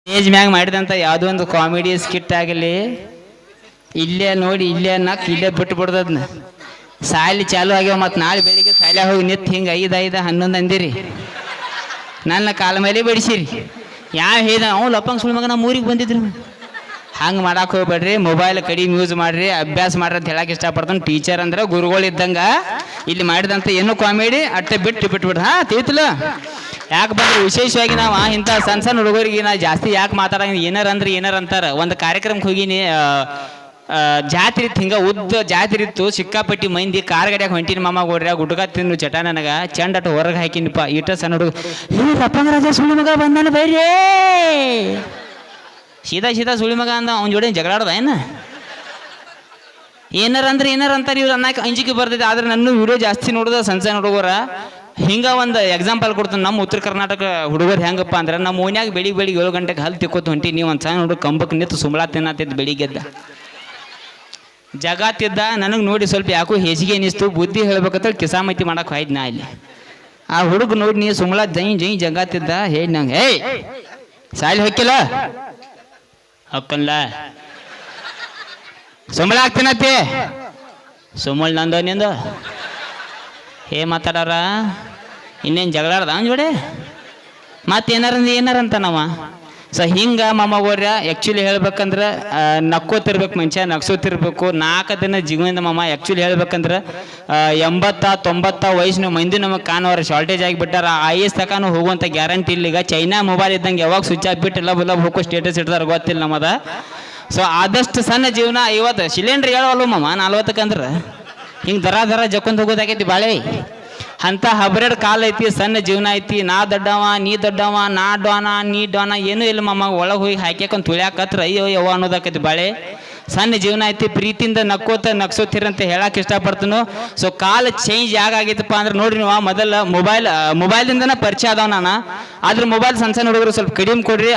stage ಮ್ಯಾಗ ಮಾಡಿದಂಥ ಯಾವುದೋ ಒಂದು ಕಾಮಿಡಿ ಸ್ಕಿಟ್ ಆಗಲಿ ಇಲ್ಲೇ ನೋಡಿ ಇಲ್ಲೇ ನಕ್ ಇಲ್ಲೇ ಬಿಟ್ಟು ಬಿಡ್ದದ್ನ ಸಾಲಿ ಚಾಲು ಆಗ್ಯಾವ ಮತ್ತು ನಾಳೆ ಬೆಳಿಗ್ಗೆ ಸಾಲ ಹೋಗಿ ನಿಂತು ಹಿಂಗೆ 5-5-11 ಅಂದಿರಿ ನನ್ನ ಕಾಲ ಮೇಲೆ ಬಡಿಸಿರಿ ಯಾವ ಹೇಳ್ದ ಅವ್ನು ಲಪ್ಪಂಗೆ ಸುಳ್ಳು ಮಗ ನಮ್ಮ ಊರಿಗೆ ಬಂದಿದ್ರು ಹಂಗೆ ಮಾಡಕ್ಕೆ ಹೋಗ್ಬೇಡ್ರಿ ಮೊಬೈಲ್ ಕಡಿಮೆ ಯೂಸ್ ಮಾಡಿರಿ ಅಭ್ಯಾಸ ಮಾಡ್ರಿ ಅಂತ ಹೇಳಕ್ಕೆ ಇಷ್ಟಪಡ್ತಾನೆ ಟೀಚರ್ ಅಂದ್ರೆ ಗುರುಗಳು ಇದ್ದಂಗೆ ಇಲ್ಲಿ ಮಾಡಿದಂಥ ಏನು ಕಾಮಿಡಿ ಅಟ್ಟೆ ಬಿಟ್ಬಿಡ್ರಿ ಹಾಂ ತಿಳಿತಿಲ್ಲ ಯಾಕೆ ಬಂದ್ರೆ ವಿಶೇಷವಾಗಿ ನಾವು ಇಂಥ ಸಣ್ಣ ಸಣ್ಣ ಹುಡುಗರಿಗೆ ನಾ ಜಾಸ್ತಿ ಯಾಕೆ ಮಾತಾಡಂಗೆ ಏನಾರ ಅಂತಾರೆ ಒಂದು ಕಾರ್ಯಕ್ರಮಕ್ಕೆ ಹೋಗಿನಿ ಜಾತ್ರೆ ಇತ್ತು ಹಿಂಗೆ ಉದ್ದ ಜಾತ್ರೆ ಇತ್ತು ಸಿಕ್ಕಾಪಟ್ಟಿ ಮಂದಿ ಕಾರ್ ಗಡಿಯಾಗ ಹೊಂಟಿನ ಮಾಮ ಗೋಡ್ರಿ ಗುಡ್ಗ ತಿನ್ನು ಚಟ ನನಗೆ ಚಂಡಟ ಹೊರಗೆ ಹಾಕಿನಿಪ್ಪ ಈಟ ಸಣ್ಣ ಹುಡುಗ ರಪ್ಪಂಗ ರಾಜ ಸುಳ್ಳು ಮಗ ಬಂದಾನ ಬೈರೇ ಸೀದಾ ಸುಳ್ಳು ಮಗ ಅಂದ ಅವ್ನ ಜೋಡಿ ಜಗಳಾಡ್ದ ಏನಾರ ಅಂತಾರೆ ಇವ್ರು ಅನ್ನಕ್ಕೆ ಅಂಜಿಕೆ ಬರ್ತೈತೆ ಆದ್ರೆ ನನ್ನ ವಿಡಿಯೋ ಜಾಸ್ತಿ ನೋಡಿದ ಸಣ್ಣ ಹುಡುಗರ ಹಿಂಗೆ ಒಂದು ಎಕ್ಸಾಂಪಲ್ ಕೊಡ್ತೀನಿ ನಮ್ಮ ಉತ್ತರ ಕರ್ನಾಟಕ ಹುಡುಗರು ಹೆಂಗಪ್ಪ ಅಂದ್ರೆ ನಮ್ಮ ಓನ್ಯಾಗ ಬೆಳಿಗ್ಗೆ 7 ಗಂಟೆಗೆ ಹಲ್ಲು ತಿಕ್ಕೋತ ಹೊಂಟಿ ನೀವು ಒಂದು ಸಣ್ಣ ಹುಡುಗ ಕಂಬಕ್ಕೆ ನಿಂತು ಸುಂಬಳ ತಿನ್ನತ್ತಿದ್ದು ಬೆಳಿಗ್ಗೆದ್ದ ಜಗತ್ತಿದ್ದ ನನಗೆ ನೋಡಿ ಸ್ವಲ್ಪ ಯಾಕೋ ಹೇಸಿಗೆ ಅನಿಸ್ತು ಬುದ್ಧಿ ಹೇಳ್ಬೇಕಂತ ಕಿಸಾಮತಿ ಮಾಡಕ್ಕೆ ಹೋಯ್ತು ನಾ ಇಲ್ಲಿ ಆ ಹುಡುಗ ನೋಡಿ ನೀ ಸುಂಬಳ ಜೈ ಜಗತ್ತಿದ್ದ ಹೇಳಿ ನಂಗೆ ಏಯ್ ಸಾಲಿ ಹೊಕ್ಕಿಲ್ಲ ಹೊಕ್ಕಲ್ಲ ಸುಂಬಳ ಆಗ್ತೀನತ್ತಿ ಸುಮ್ಮಳ ನಂದು ನಿಂದು ಮಾತಾಡಾರ ಇನ್ನೇನು ಜಗಳಾಡ್ದ ಅವನ ಜೋಡೆ ಮತ್ತೆ ಏನಾರಂತ ನಾವ ಸೊ ಹಿಂಗೆ ಮಾಮಗೋರ್ಯ ಆ್ಯಕ್ಚುಲಿ ಹೇಳ್ಬೇಕಂದ್ರೆ ನಕ್ಕೋತಿರ್ಬೇಕು ಮನುಷ್ಯ ನಗ್ಸೋತಿರ್ಬೇಕು 4 ದಿನ ಜೀವನದ ಮಾಮ ಆ್ಯಕ್ಚುಲಿ ಹೇಳ್ಬೇಕಂದ್ರೆ 80-90 ವಯಸ್ಸಿನ ಮಂದಿ ನಮಗೆ ಕಾಣೋರು ಶಾರ್ಟೇಜ್ ಆಗಿಬಿಟ್ಟಾರ IAS ತನಕ ಹೋಗುವಂಥ ಗ್ಯಾರಂಟಿ ಇಲ್ಲ ಈಗ ಚೈನಾ ಮೊಬೈಲ್ ಇದ್ದಂಗೆ ಯಾವಾಗ ಸ್ವಿಚ್ ಆಗಿಬಿಟ್ಟು ಎಲ್ಲ ಹೋಗೋ ಸ್ಟೇಟಸ್ ಇಡ್ತಾರೆ ಗೊತ್ತಿಲ್ಲ ನಮ್ಮದ ಸೊ ಆದಷ್ಟು ಸಣ್ಣ ಜೀವನ 50 ಸಿಲಿಂಡ್ರ್ ಹೇಳವಲ್ಲ ಮಾಮ 40 ಅಂದ್ರೆ ಹಿಂಗೆ ದರ ಜಕ್ಕೊಂಡ್ ಹೋಗೋದಾಗೈತಿ ಬಾಳೆ ಅಂತ ಹಬ್ರೆಡ್ ಕಾಲ ಐತಿ ಸಣ್ಣ ಜೀವನ ಐತಿ ನಾ ದೊಡ್ಡವ ನೀ ದೊಡ್ಡವ ನಾ ಡೋನ ನೀ ಡೋನ ಏನೂ ಇಲ್ಲ ಮಮ್ಮ ಒಳಗೆ ಹೋಗಿ ಹಾಕ್ಯಾಕೊಂಡ್ ತುಳ್ಯಾಕತ್ರ ಅಯ್ಯೋ ಯವ್ವ ಅನ್ನೋದಾಕೈತಿ ಬಾಳೆ ಸಣ್ಣ ಜೀವನ ಐತಿ ಪ್ರೀತಿಯಿಂದ ನಗ್ಸೋತಿರಂತ ಹೇಳಕ್ಕೆ ಇಷ್ಟಪಡ್ತೀನೋ ಸೊ ಕಾಲ ಚೇಂಜ್ ಯಾಕಾಗೈತಪ್ಪ ಅಂದ್ರೆ ನೋಡ್ರಿ ನೀವು ಮೊದಲ ಮೊಬೈಲಿಂದನೇ ಪರಿಚಯ ಅದಾವ ನಾನು ಆದ್ರೆ ಮೊಬೈಲ್ ಸಣ್ಣ ಹುಡುಗರು ಸ್ವಲ್ಪ ಕಡಿಮೆ ಕೊಡ್ರಿ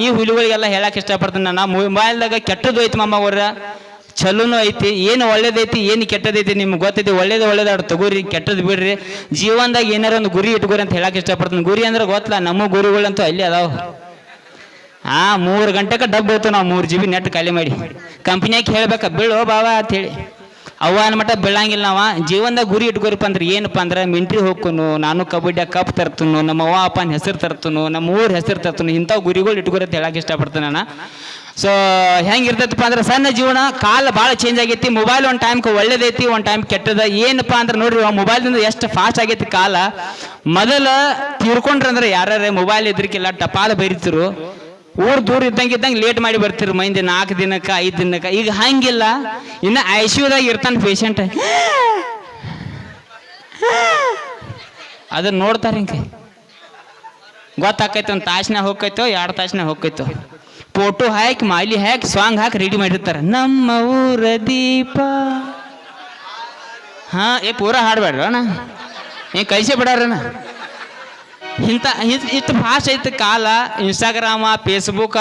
ಈ ಹುಲಿಗಳಿಗೆಲ್ಲ ಹೇಳಕ್ಕೆ ಇಷ್ಟಪಡ್ತೀನಿ ನಾನು ಮೊಬೈಲ್ದಾಗ ಕೆಟ್ಟದ್ದು ಐತಿ ಮಮ್ಮ ಅವ್ರ ಚಲೋನು ಐತಿ ಏನು ಒಳ್ಳೇದೈತಿ ಏನು ಕೆಟ್ಟದೈತಿ ನಿಮ್ಗೆ ಗೊತ್ತೈತಿ ಒಳ್ಳೇದಾಡು ತಗೋರಿ ಕೆಟ್ಟದ್ದು ಬಿಡ್ರಿ ಜೀವನದಾಗ ಏನಾರ ಒಂದು ಗುರಿ ಇಟ್ಕೋರಿ ಅಂತ ಹೇಳಕ್ಕೆ ಇಷ್ಟಪಡ್ತೀನಿ ಗುರಿ ಅಂದ್ರೆ ಗೊತ್ತಲ್ಲ ನಮ್ಮ ಗುರಿಗಳಂತೂ ಅಲ್ಲಿ ಅದಾವ 3 ಗಂಟೆಗೆ ಡಬ್ಬ ಹೋಗ್ತು ನಾವು 3 GB ನೆಟ್ ಖಾಲಿ ಮಾಡಿ ಕಂಪ್ನಿಯಾಗ ಹೇಳ್ಬೇಕ ಬೀಳೋ ಬಾವಾ ಅಂತ ಹೇಳಿ ಅವ್ವನ ಮಟ್ಟ ಬೀಳಂಗಿಲ್ಲ ನಾವ ಜೀವನದಾಗ ಗುರಿ ಇಟ್ಕೋರಿಪ್ಪ ಅಂದ್ರೆ ಏನಪ್ಪ ಅಂದ್ರೆ ಮಿಂಟ್ರಿ ಹೋಗ್ಕೊನು ನಾನು ಕಬಡ್ಡಿಯಾಗ ಕಪ್ ತರ್ತನು ನಮ್ಮ ಅವ್ವ ಅಪ್ಪನ ಹೆಸರು ತರ್ತನು ನಮ್ಮ ಊರ ಹೆಸರು ತರ್ತನು ಇಂಥ ಗುರಿಗಳು ಇಟ್ಕೋರಿ ಅಂತ ಹೇಳಕ್ಕೆ ಇಷ್ಟಪಡ್ತೀನಿ ನಾನು ಸೊ ಹೆಂಗಿರ್ತೈತಪ್ಪ ಅಂದ್ರೆ ಸಣ್ಣ ಜೀವನ ಕಾಲ ಭಾಳ ಚೇಂಜ್ ಆಗೈತಿ ಮೊಬೈಲ್ ಒಂದು ಟೈಮ್ಗೆ ಒಳ್ಳೇದೈತಿ ಒಂದು ಟೈಮ್ ಕೆಟ್ಟದ ಏನಪ್ಪ ಅಂದ್ರೆ ನೋಡ್ರಿ ಮೊಬೈಲ್ದಿಂದ ಎಷ್ಟು ಫಾಸ್ಟ್ ಆಗೈತಿ ಕಾಲ ಮೊದಲ ತಿರ್ಕೊಂಡ್ರಂದ್ರೆ ಯಾರ್ಯಾರ ಮೊಬೈಲ್ ಇದ್ರಿಕಿಲ್ಲ ಟಪಾಲ ಬರೀತಿರು ಊರು ದೂರ ಇದ್ದಂಗೆ ಲೇಟ್ ಮಾಡಿ ಬರ್ತಿರು ಮಂದಿ 4 ದಿನಕ್ಕೆ 5 ದಿನಕ್ಕೆ ಈಗ ಹಂಗಿಲ್ಲ ಇನ್ನು ICUದಾಗ ಇರ್ತಾನೆ ಪೇಷಂಟ್ ಅದನ್ನ ನೋಡ್ತಾರೆ ಹಿಂಗೆ ಗೊತ್ತಾಕೈತೆ ಒಂದು ತಾಸ್ನಾಗ ಹೋಗ್ತೈತೋ 2 ತಾಸ್ನಾಗ ಹೋಗ್ತೈತೋ ಫೋಟೋ ಹಾಕಿ ಮಾಲಿ ಹಾಕಿ ಸಾಂಗ್ ಹಾಕಿ ರೆಡಿ ಮಾಡಿರ್ತಾರೆ ನಮ್ಮ ಊರ ದೀಪ ಪೂರ ಹಾಡ್ಬೇಡ್ರ ಅಣ್ಣ ಕಳಿಸೇ ಬಿಡಾರಣ್ಣ ಇಷ್ಟು ಫಾಸ್ಟ್ ಐತೆ ಕಾಲ ಇನ್ಸ್ಟಾಗ್ರಾಮ ಫೇಸ್ಬುಕ್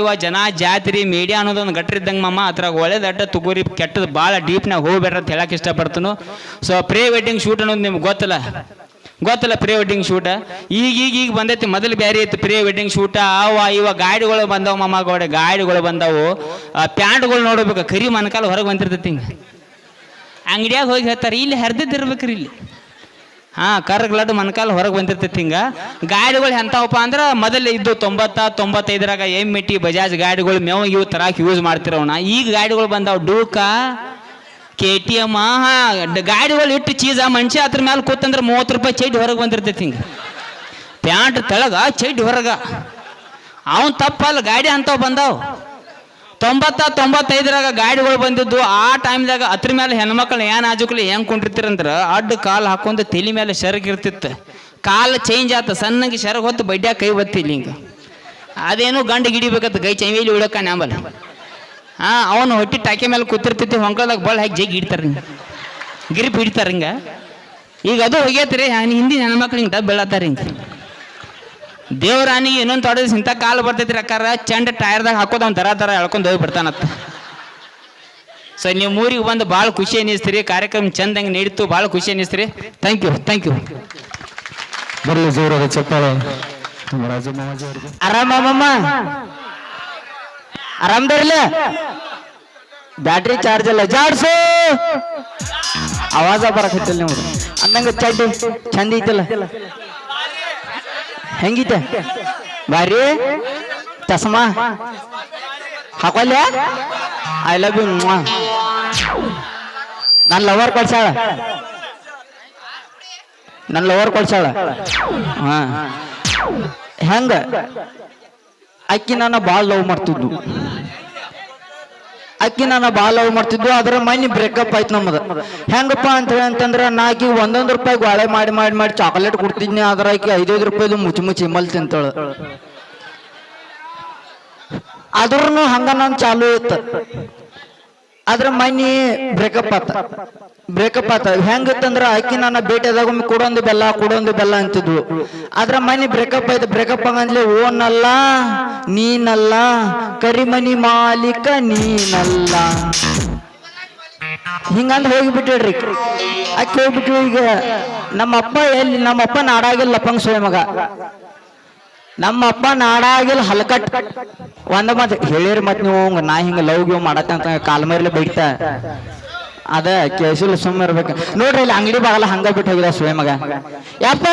ಇವ ಜನ ಜಾತ್ರೆ ಮೀಡಿಯಾ ಅನ್ನೋದೊಂದು ಗಟ್ರಿದ್ದಂಗೆ ಮಾಮ ಅದ್ರಾಗ ಒಳ್ಳೇದಟ್ಟ ತುಗೋರಿ ಕೆಟ್ಟದ್ದು ಭಾಳ ಡೀಪ್ನಾಗ ಹೋಗ್ಬೇಡ್ರ ಅಂತ ಹೇಳಕ್ಕೆ ಇಷ್ಟಪಡ್ತೀನಿ ಸೊ ಪ್ರೀ ವೆಡ್ಡಿಂಗ್ ಶೂಟ್ ಅನ್ನೋದು ನಿಮ್ಗೆ ಗೊತ್ತಲ್ಲ ಪ್ರೀ ವೆಡ್ಡಿಂಗ್ ಶೂಟ ಈಗ ಬಂದೈತಿ ಮೊದಲು ಬೇರೆ ಐತಿ ಪ್ರೀ ವೆಡ್ಡಿಂಗ್ ಶೂಟ ಇವ ಗಾಡಿಗಳು ಬಂದವು ಮಾಮಗೋಡೆ ಗಾಡಿಗಳು ಬಂದವು ಪ್ಯಾಂಟ್ಗಳು ನೋಡ್ಬೇಕು ಕರಿ ಮನಕಾಲ ಹೊರಗೆ ಬಂದಿರ್ತೈತಿ ಹಿಂಗೆ ಅಂಗಡಿಯಾಗ ಹೋಗಿ ಹೇಳ್ತಾರೆ ಇಲ್ಲಿ ಹರಿದಿರ್ಬೇಕ್ರಿ ಇಲ್ಲಿ ಕರ್ಗ್ಲಡ್ ಮನಕಾಲ ಹೊರಗೆ ಬಂದಿರ್ತೈತಿ ಹಿಂಗೆ ಗಾಡಿಗಳು ಎಂಥವಪ್ಪ ಅಂದ್ರೆ ಮೊದಲು ಇದ್ದು 90-95ರಾಗ M80 ಬಜಾಜ್ ಗಾಡಿಗಳು ಮೇವು ಇವು ತರಾಕ್ ಯೂಸ್ ಮಾಡ್ತಿರವಣ ಈಗ ಗಾಡಿಗಳು ಬಂದವು ಡೂಕ KTM ಗಾಡಿಗಳು ಇಟ್ಟು ಚೀಸ ಮನುಷ್ಯ ಅದ್ರ ಮೇಲೆ ಕೂತಂದ್ರೆ 30 ರೂಪಾಯಿ ಚೈಟ್ ಹೊರಗೆ ಬಂದಿರ್ತೈತಿ ಹಿಂಗೆ ಪ್ಯಾಂಟ್ ತೆಳಗ ಚೈಟ್ ಹೊರಗ ಅವನ್ ತಪ್ಪಲ್ಲ ಗಾಡಿ ಅಂಥವು ಬಂದವು 90-95ರಾಗ ಗಾಡಿಗಳು ಬಂದಿದ್ದು ಆ ಟೈಮ್ದಾಗ ಅದ್ರ ಮೇಲೆ ಹೆಣ್ಮಕ್ಳು ಏನು ಆಜುಕ್ಲಿ ಹೆಂಗೆ ಕುಂಡಿರ್ತೀರಂದ್ರೆ ಅಡ್ಡ ಕಾಲು ಹಾಕೊಂಡು ತಲೆ ಮೇಲೆ ಶರ್ಗ್ ಇರ್ತಿತ್ತು ಕಾಲು ಚೇಂಜ್ ಆತ ಸಣ್ಣಗೆ ಶರ್ಗ್ ಹೊತ್ತು ಬಡ್ಡ್ಯಾಗ ಕೈ ಬತ್ತಿಲ್ಲ ಹಿಂಗೆ ಅದೇನು ಗಂಡು ಗಿಡಿಬೇಕತ್ತ ಕೈ ಚೈವೇಲಿ ಉಳಕ ನ್ಯಾಂಬಲ್ಲ ಅವನು ಹೊಟ್ಟಿ ಟಾಕಿ ಮೇಲೆ ಕೂತಿರ್ತೈತಿ ಹೊಂಕಲ್ದಾಗ ಬಳ್ಳ ಹಾಕಿ ಜಗ್ಗಿ ಇಡ್ತಾರೆ ಹಿಂಗೆ ಗಿರಿಪ್ ಹಿಡಿತಾರೆ ಹಿಂಗೆ ಈಗ ಅದು ಹೋಗ್ಯತ್ರಿ ಹಿಂದಿನ ಹೆಣ್ಮಕ್ಳು ಹಿಂಗೆ ಡಬ್ಬ ಬೀಳತ್ತಾರ ಹಿಂಗೆ ದೇವರಾನಿಗೆ ಇನ್ನೊಂದು ತೊಡೋದು ಇಂಥ ಕಾಲು ಬರ್ತೈತಿ ಅಕ್ಕಾರ ಚಂಡ ಟೈರ್ದಾಗ ಹಾಕೋದು ಅವ್ನು ದರ ಎಳ್ಕೊಂಡು ಹೋಗಿ ಬಿಡ್ತಾನತ್ತ ಸೊ ನೀವು ಊರಿಗೆ ಬಂದು ಭಾಳ ಖುಷಿ ಅನ್ನಿಸ್ತೀರಿ ಕಾರ್ಯಕ್ರಮ ಚಂದಂಗೆ ನಡೀತು ಭಾಳ ಖುಷಿ ಅನ್ನಿಸ್ತೀರಿ ಥ್ಯಾಂಕ್ ಯು ಬರಲಿ ಜೋರಾದ ಚಪ್ಪಾಳೆ ಆರಾಮಮ್ಮ ಆರಾಮದಾರಿಲ್ಲ ಬ್ಯಾಟ್ರಿ ಚಾರ್ಜ್ ಅಲ್ಲ ಜಾಡ್ಸು ಆವಾಜ ಬರಕತ್ತಿಲ್ಲ ನೀವು ಅಂದಂಗ ಚಡ್ಡಿ ಚಂದ ಐತಿಲ್ಲ ಹೆಂಗಿತೆ ಬಾರಿ ಚಸ್ಮಾ ಹಾಕೊಲ್ಯ ಐ ಲವ್ ಯು ನನ್ನ ಲವರ್ ಕೊಡ್ಸಾಳ ಹಾ ಹೆಂಗ ಅಕ್ಕಿ ನನ್ನ ಬಾಳ್ ಲವ್ ಮಾಡ್ತಿದ್ವು ಅದ್ರ ಮನಿ ಬ್ರೇಕಪ್ ಆಯ್ತು ನಮ್ಮದ ಹೆಂಗಪ್ಪ ಅಂತ ಹೇಳಿ ಅಂತಂದ್ರ ನಾಕಿ ₹1 ಗಾಳೆ ಮಾಡಿ ಚಾಕ್ಲೇಟ್ ಕೊಡ್ತಿದ್ನಿ ಅದ್ರ ಆಕಿ ₹5 ಮುಚ್ಚಿ ಇಮಲ್ ತಿಂತಾಳ ಆದ್ರೂ ಹಂಗ ನನ್ ಚಾಲು ಇತ್ತು ಅದ್ರ ಮನಿ ಬ್ರೇಕಪ್ ಆತ ಹೆಂಗತ್ತಂದ್ರ ಅಕ್ಕಿ ನನ್ನ ಭೇಟಿಯಾದಾಗ ಕೊಡೊಂದು ಬೆಲ್ಲ ಅಂತಿದ್ವು ಅದ್ರ ಮನಿ ಬ್ರೇಕಪ್ ಆಗಂದ್ಲೆ ಓನಲ್ಲ ನೀನಲ್ಲ ಕರಿಮನಿ ಮಾಲೀಕ ನೀನಲ್ಲ ಹಿಂಗಂದ್ ಹೋಗಿಬಿಟ್ರಿ ಅಕ್ಕಿ ಹೋಗ್ಬಿಟ್ರು ಈಗ ನಮ್ಮಪ್ಪ ನಾಡಾಗಿಲ್ಲ ಲಪಂಗ್ ಸೋಯ ಮಗ ನಮ್ಮಪ್ಪ ನಾಡಾಗಿಲ್ಲ ಹಲಕಟ್ ಒಂದ ಮತ್ ಹೇಳಿರಿ ಮತ್ ನೀವು ನಾ ಹಿಂಗ ಲವ್ ಗಿವ್ ಮಾಡತ್ತ ಅಂತ ಕಾಲ್ಮರ್ಲೆ ಬೈತಾ ಅದ ಕೇಸಿಲ್ ಸುಮ್ಮ ಇರ್ಬೇಕು ನೋಡ್ರಿ ಇಲ್ಲಿ ಅಂಗಡಿ ಬಾಗಲ ಹಂಗ ಬಿಟ್ಟು ಹೋಗಿದ ಸೋಯ ಮಗ ಯಪ್ಪ